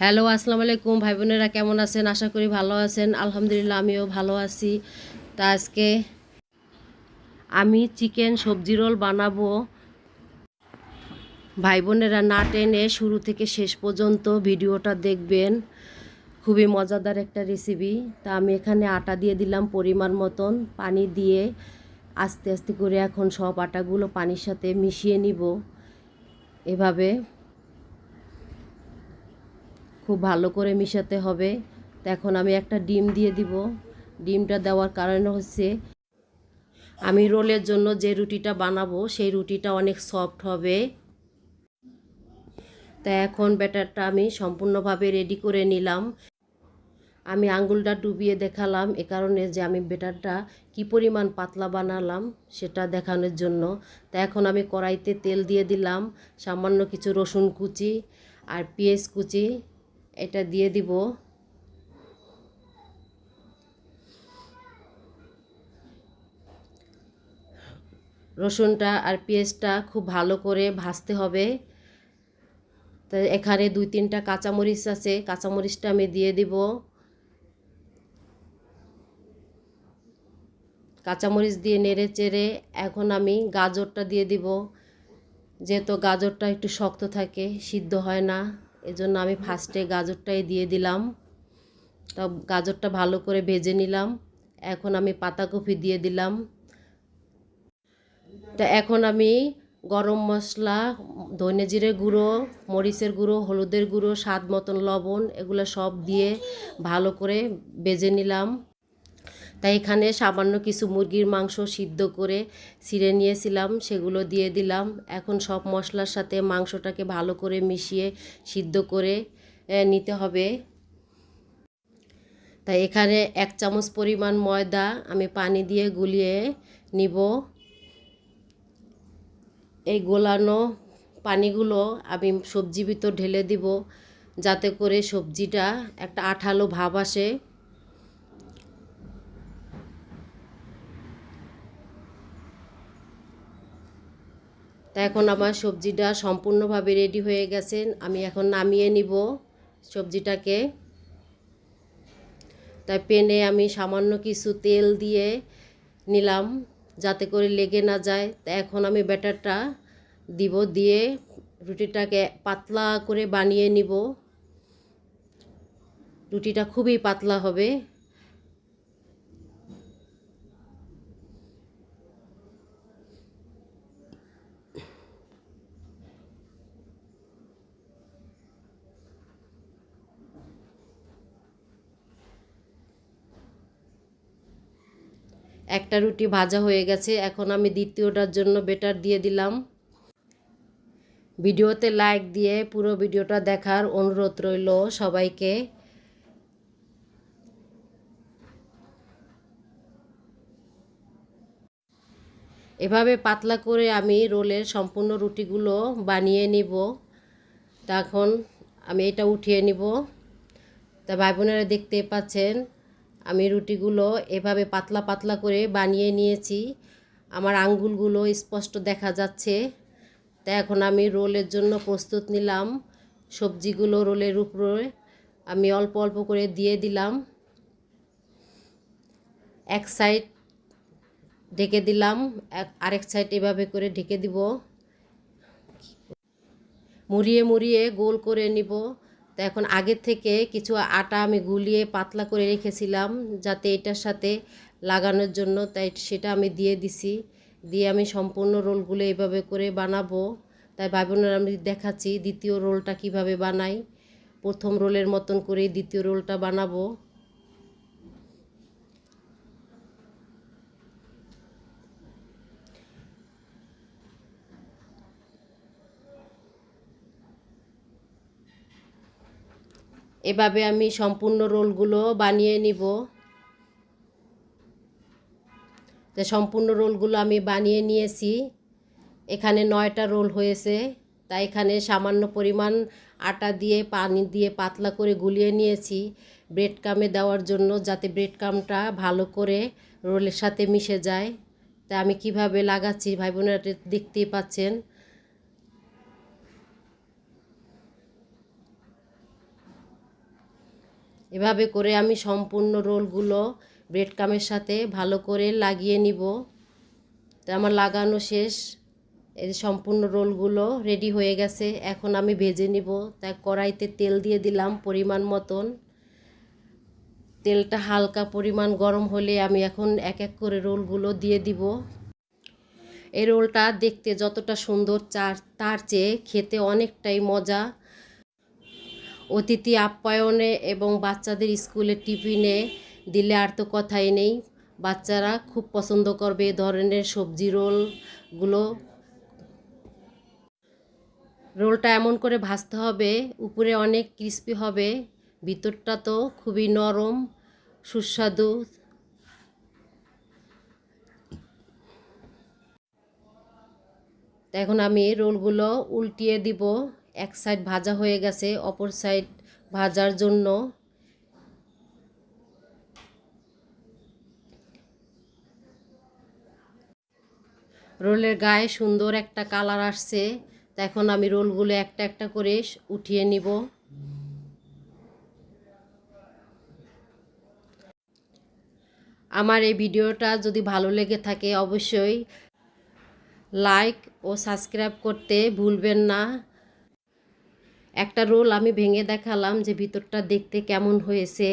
Hello, আসসালামু আলাইকুম ভাই বোনেরা, কেমন আছেন? আশা করি ভালো আছেন। আলহামদুলিল্লাহ আমিও ভালো আছি। তা আজকে আমি চিকেন সবজি রোল বানাবো। ভাই বোনেরা না টেনে শুরু থেকে শেষ পর্যন্ত ভিডিওটা দেখবেন। খুবই মজাদার একটা রেসিপি। তা আমি এখানে আটা দিয়ে দিলাম পরিমাণ মতন, পানি দিয়ে আস্তে আস্তে করে এখন সব আটাগুলো পানির সাথে মিশিয়ে নিব। এভাবে খুব ভালো করে মিশাতে হবে। তো এখন আমি একটা ডিম দিয়ে দিব। ডিমটা দেওয়ার কারণ হচ্ছে আমি রোলের জন্য যে রুটিটা বানাবো সেই রুটিটা অনেক সফট হবে। তা এখন ব্যাটারটা আমি সম্পূর্ণভাবে রেডি করে নিলাম। আমি আঙ্গুলটা ডুবিয়ে দেখালাম এ কারণে যে আমি ব্যাটারটা কি পরিমাণ পাতলা বানালাম সেটা দেখানোর জন্য। তা এখন আমি কড়াইতে তেল দিয়ে দিলাম, সামান্য কিছু রসুন কুচি আর পেঁয়াজ কুচি এটা দিয়ে দিব। রসুনটা আর পেঁয়াজটা খুব ভালো করে ভাজতে হবে। তো এখানে 2-3টা কাঁচামরিচ আছে, কাঁচামরিচটা আমি দিয়ে দিব। কাঁচামরিচ দিয়ে নেড়ে চেড়ে এখন আমি গাজরটা দিয়ে দিব। যেহেতু গাজরটা একটু শক্ত থাকে, সিদ্ধ হয় না, এজন্য আমি ফার্স্টে গাজরটাই দিয়ে দিলাম। তো গাজরটা ভালো করে ভেজে নিলাম। এখন আমি পাতাকপি দিয়ে দিলাম। তা এখন আমি গরম মশলা, ধনে জিরে গুঁড়ো, মরিচের গুঁড়ো, হলুদের গুঁড়ো, স্বাদ মতন লবণ এগুলো সব দিয়ে ভালো করে ভেজে নিলাম। তাই এখানে সামান্য কিছু মুরগির মাংস সিদ্ধ করে ছিঁড়ে নিয়েছিলাম, সেগুলো দিয়ে দিলাম। এখন সব মশলার সাথে মাংসটাকে ভালো করে মিশিয়ে সিদ্ধ করে নিতে হবে। তাই এখানে 1 চামচ পরিমাণ ময়দা আমি পানি দিয়ে গুলিয়ে নিব। এই গোলানো পানিগুলো আমি সবজির ভিতর ঢেলে দিব, যাতে করে সবজিটা একটা আঠালো ভাব আসে। তা এখন আমার সবজিটা সম্পূর্ণভাবে রেডি হয়ে গেছে। আমি এখন নামিয়ে নিব সবজিটাকে। তাই প্যানে আমি সামান্য কিছু তেল দিয়ে নিলাম, যাতে করে লেগে না যায়। তা এখন আমি ব্যাটারটা দিব, দিয়ে রুটিটাকে পাতলা করে বানিয়ে নিব। রুটিটা খুবই পাতলা হবে। একটা রুটি ভাজা হয়ে গেছে, এখন আমি দ্বিতীয়টার জন্য ব্যাটার দিয়ে দিলাম। ভিডিওতে লাইক দিয়ে পুরো ভিডিওটা দেখার অনুরোধ রইল সবাইকে। এভাবে পাতলা করে আমি রোলের সম্পূর্ণ রুটিগুলো বানিয়ে নিব। তখন আমি এটা উঠিয়ে নিব। তা ভাই বোনেরা দেখতে পাচ্ছেন আমি রুটিগুলো এভাবে পাতলা পাতলা করে বানিয়ে নিয়েছি। আমার আঙ্গুলগুলো স্পষ্ট দেখা যাচ্ছে। তা এখন আমি রোলের জন্য প্রস্তুত নিলাম। সবজিগুলো রোলের উপরে আমি অল্প অল্প করে দিয়ে দিলাম। এক সাইড ঢেকে দিলাম, আরেক সাইড এভাবে করে ঢেকে দিব। মুড়িয়ে মুড়িয়ে গোল করে নিব। তো এখন আগের থেকে কিছু আটা আমি গুলিয়ে পাতলা করে রেখেছিলাম যাতে এটার সাথে লাগানোর জন্য, তাই সেটা আমি দিয়ে দিছি। দিয়ে আমি সম্পূর্ণ রোলগুলো এভাবে করে বানাবো। তাই ভাই বোনেরা আমি দেখাচ্ছি দ্বিতীয় রোলটা কিভাবে বানাই। প্রথম রোলের মতন করে দ্বিতীয় রোলটা বানাবো। এভাবে আমি সম্পূর্ণ রোলগুলো বানিয়ে নিব। তো সম্পূর্ণ রোলগুলো আমি বানিয়ে নিয়েছি। এখানে 9টা রোল হয়েছে। তাই এখানে সামান্য পরিমাণ আটা দিয়ে পানি দিয়ে পাতলা করে গুলিয়ে নিয়েছি ব্রেড ক্রামে দেওয়ার জন্য, যাতে ব্রেড ক্রামটা ভালো করে রোলের সাথে মিশে যায়। তা আমি কিভাবে লাগাচ্ছি ভাই বোনেরা দেখতেই পাচ্ছেন। এভাবে করে আমি সম্পূর্ণ রোলগুলো ব্রেড ক্রামের সাথে ভালো করে লাগিয়ে নিব। তো আমার লাগানো শেষ। এই সম্পূর্ণ রোলগুলো রেডি হয়ে গেছে। এখন আমি ভেজে নিব। তাই কড়াইতে তেল দিয়ে দিলাম পরিমাণ মতন। তেলটা হালকা পরিমাণ গরম হলে আমি এখন এক এক করে রোলগুলো দিয়ে দিব। এই রোলটা দেখতে যতটা সুন্দর তার চেয়ে খেতে অনেকটাই মজা। অতিথি আপ্যায়নে এবং বাচ্চাদের স্কুলের টিফিনে দিলে আর তো কথাই নেই। বাচ্চারা খুব পছন্দ করবে এ ধরনের সবজি রোলগুলো। রোলটা এমন করে ভাজতে হবে উপরে অনেক ক্রিস্পি হবে, ভিতরটা তো খুবই নরম সুস্বাদু। এখন আমি রোলগুলো উল্টিয়ে দিব। এক সাইড ভাজা হয়ে গেছে, অপর সাইড ভাজার জন্য। রোলের গায়ে সুন্দর একটা কালার আসছে। তা এখন আমি রোলগুলো একটা একটা করে উঠিয়ে নিব। আমার এই ভিডিওটা যদি ভালো লেগে থাকে অবশ্যই লাইক ও সাবস্ক্রাইব করতে ভুলবেন না। একটা রোল আমি ভেঙে দেখালাম যে ভিতরটা দেখতে কেমন হয়েছে।